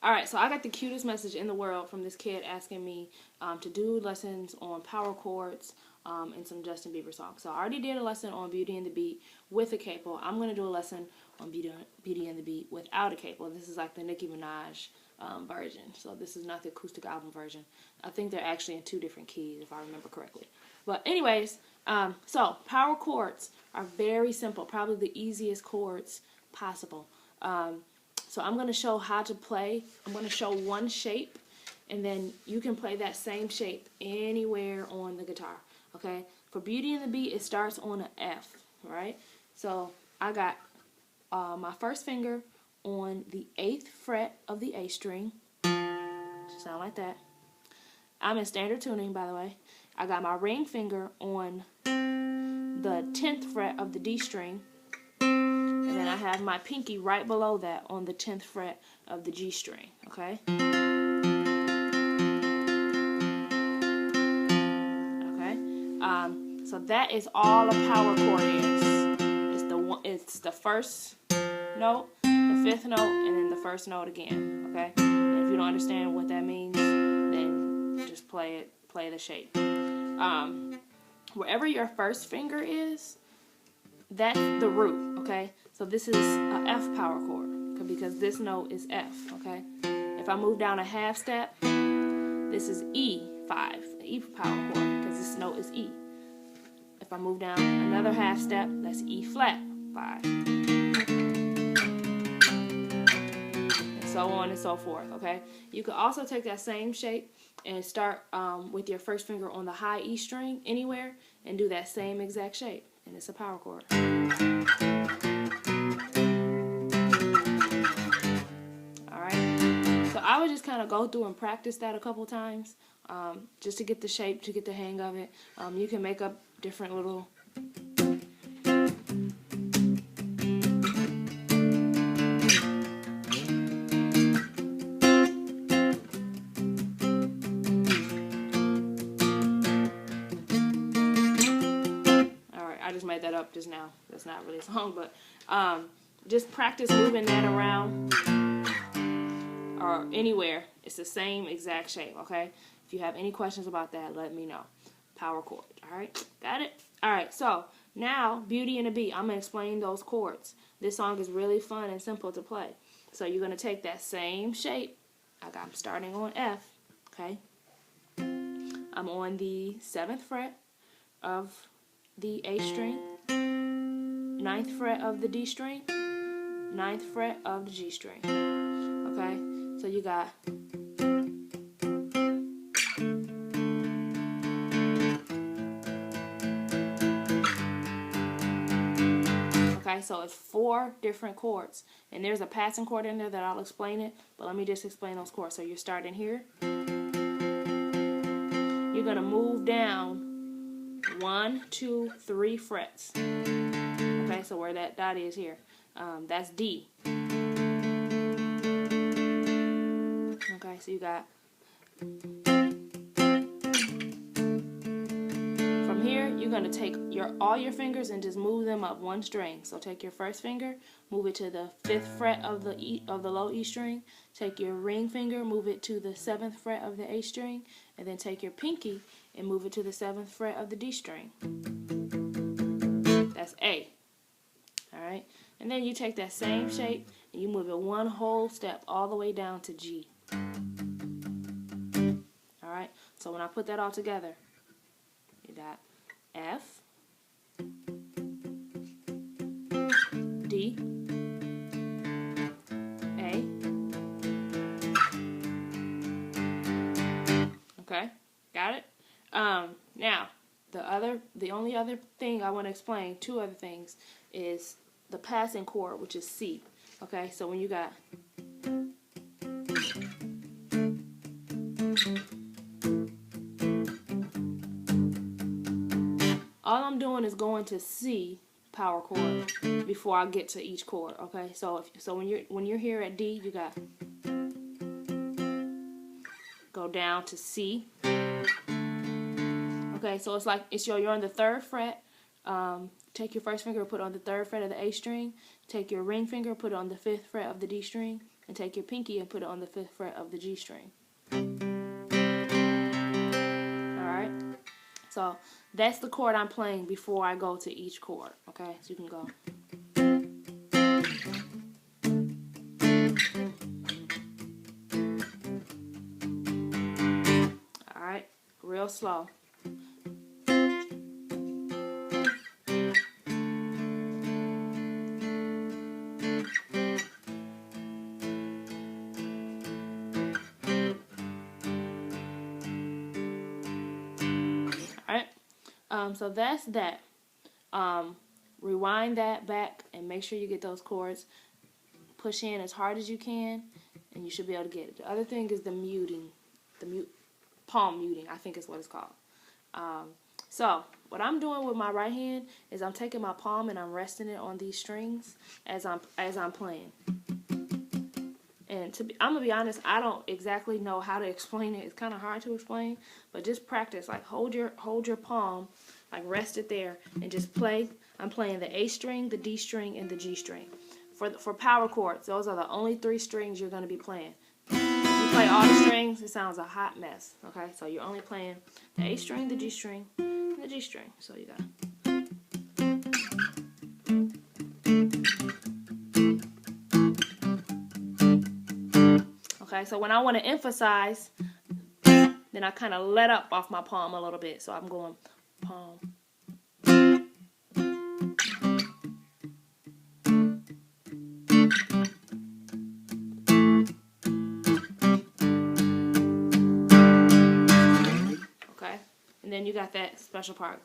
Alright, so I got the cutest message in the world from this kid asking me to do lessons on power chords and some Justin Bieber songs. So I already did a lesson on Beauty and the Beat with a capo. I'm going to do a lesson on Beauty and the Beat without a capo. This is like the Nicki Minaj version. So this is not the acoustic album version. I think they're actually in 2 different keys if I remember correctly. But anyways, so power chords are very simple. Probably the easiest chords possible. So I'm going to show how to play. I'm going to show one shape, and then you can play that same shape anywhere on the guitar. Okay? For Beauty and the Beat, it starts on an F, right? So I got my first finger on the 8th fret of the A string. Sound like that. I'm in standard tuning, by the way. I got my ring finger on the 10th fret of the D string. And then I have my pinky right below that on the 10th fret of the G string, okay? Okay? So that is all a power chord is. It's the first note, the 5th note, and then the first note again, okay? And if you don't understand what that means, then just play the shape. Wherever your first finger is, that's the root, okay? So this is a F power chord because this note is F, okay? If I move down a half step, this is E5, an E power chord because this note is E. If I move down another half step, that's E flat 5. And so on and so forth, okay? You could also take that same shape and start with your first finger on the high E string anywhere and do that same exact shape. And it's a power chord. Alright, so I would just kind of go through and practice that a couple times just to get the shape, to get the hang of it. You can make up different little I just made that up just now. That's not really a song, but just practice moving that around or anywhere. It's the same exact shape, okay? If you have any questions about that, let me know. Power chord, all right? Got it? All right, so now Beauty and the Beat. I'm going to explain those chords. This song is really fun and simple to play. So you're going to take that same shape. I'm starting on F, okay? I'm on the 7th fret of the A string, 9th fret of the D string, 9th fret of the G string. Okay, so you got so it's 4 different chords, and there's a passing chord in there that I'll explain it, but let me just explain those chords. So you're starting here. You're gonna move down 1, 2, 3 frets. Okay, so where that dot is here, that's D. Okay, so you got from here. You're gonna take all your fingers and just move them up 1 string. So take your first finger, move it to the 5th fret of the low E string. Take your ring finger, move it to the 7th fret of the A string, and then take your pinky and move it to the 7th fret of the D string. That's A. Alright? And then you take that same shape and you move it 1 whole step all the way down to G. Alright? So when I put that all together, you got F, D, A. Okay? Got it? Now, the only other thing I want to explain, 2 other things, is the passing chord, which is C. Okay, so when you got all I'm doing is going to C power chord before I get to each chord. Okay, so when you're here at D, you got go down to C. Okay, so it's like you're on the 3rd fret. Take your first finger, put it on the 3rd fret of the A string. Take your ring finger, put it on the 5th fret of the D string, and take your pinky and put it on the 5th fret of the G string. Alright? So that's the chord I'm playing before I go to each chord. Okay? So you can go. Alright? Real slow. So that's that. Rewind that back and make sure you get those chords. Push in as hard as you can, and you should be able to get it. The other thing is the muting, palm muting, I think is what it's called. So what I'm doing with my right hand is I'm taking my palm and I'm resting it on these strings as I'm playing. And I'm gonna be honest, I don't exactly know how to explain it. It's kind of hard to explain, but just practice. Like hold your palm, like rest it there, and just play. I'm playing the A string, the D string, and the G string. For power chords, those are the only 3 strings you're gonna be playing. If you play all the strings, it sounds a hot mess. Okay, so you're only playing the A string, the G string, and the G string. So you got. Okay, so when I want to emphasize, then I kind of let up off my palm a little bit. So I'm going palm. Okay, and then you got that special part.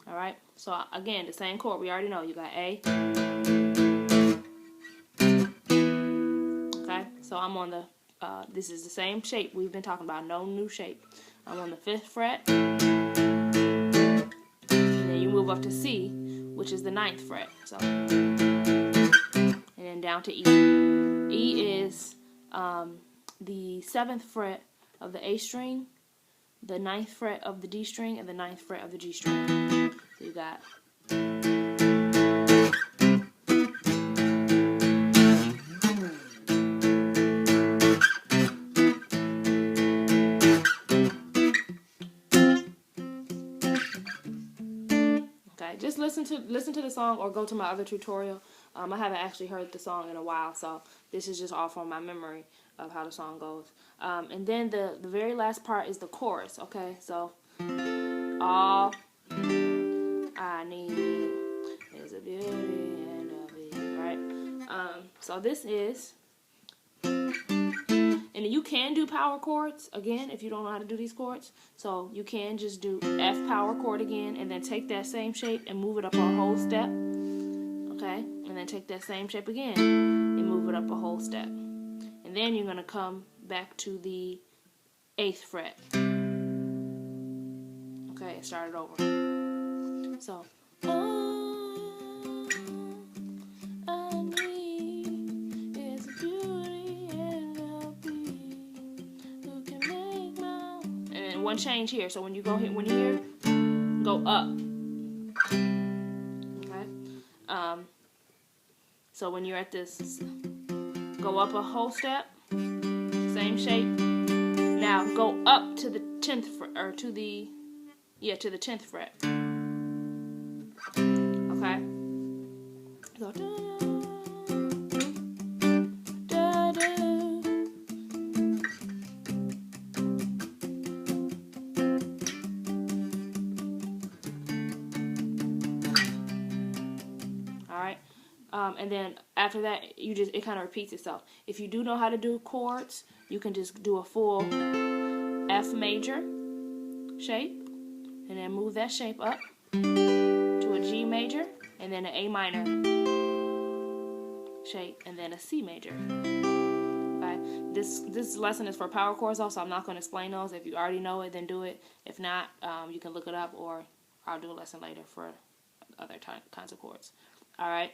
Alright, so again, the same chord. We already know. You got A. So I'm on the, this is the same shape we've been talking about, no new shape. I'm on the 5th fret, and then you move up to C, which is the 9th fret. So, and then down to E. E is the 7th fret of the A string, the 9th fret of the D string, and the 9th fret of the G string. So you got. Just listen to the song or go to my other tutorial. I haven't actually heard the song in a while, so this is just all from my memory of how the song goes. And then the very last part is the chorus. Okay, so all I need is a beauty and a beat, right? So this is, and you can do power chords again if you don't know how to do these chords. So you can just do F power chord again, and then take that same shape and move it up a whole step. Okay, and then take that same shape again and move it up a whole step. And then you're gonna come back to the 8th fret. Okay, and start it over. So. One change here, so when you go here, when you hear, go up. Okay. So when you're at this, go up a whole step, same shape. Now go up to the 10th fret, or to the 10th fret. Okay. So. And then after that, it kind of repeats itself. If you do know how to do chords, you can just do a full F major shape, and then move that shape up to a G major, and then an A minor shape, and then a C major. Okay. This lesson is for power chords also. I'm not going to explain those. If you already know it, then do it. If not, you can look it up, or I'll do a lesson later for other kinds of chords. All right.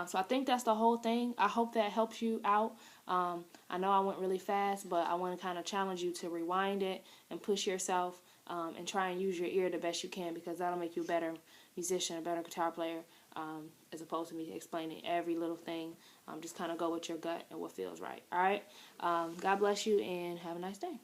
So I think that's the whole thing. I hope that helps you out. I know I went really fast, but I want to kind of challenge you to rewind it and push yourself, and try and use your ear the best you can, because that'll make you a better musician, a better guitar player. as opposed to me explaining every little thing. Just kind of go with your gut and what feels right. All right. God bless you and have a nice day.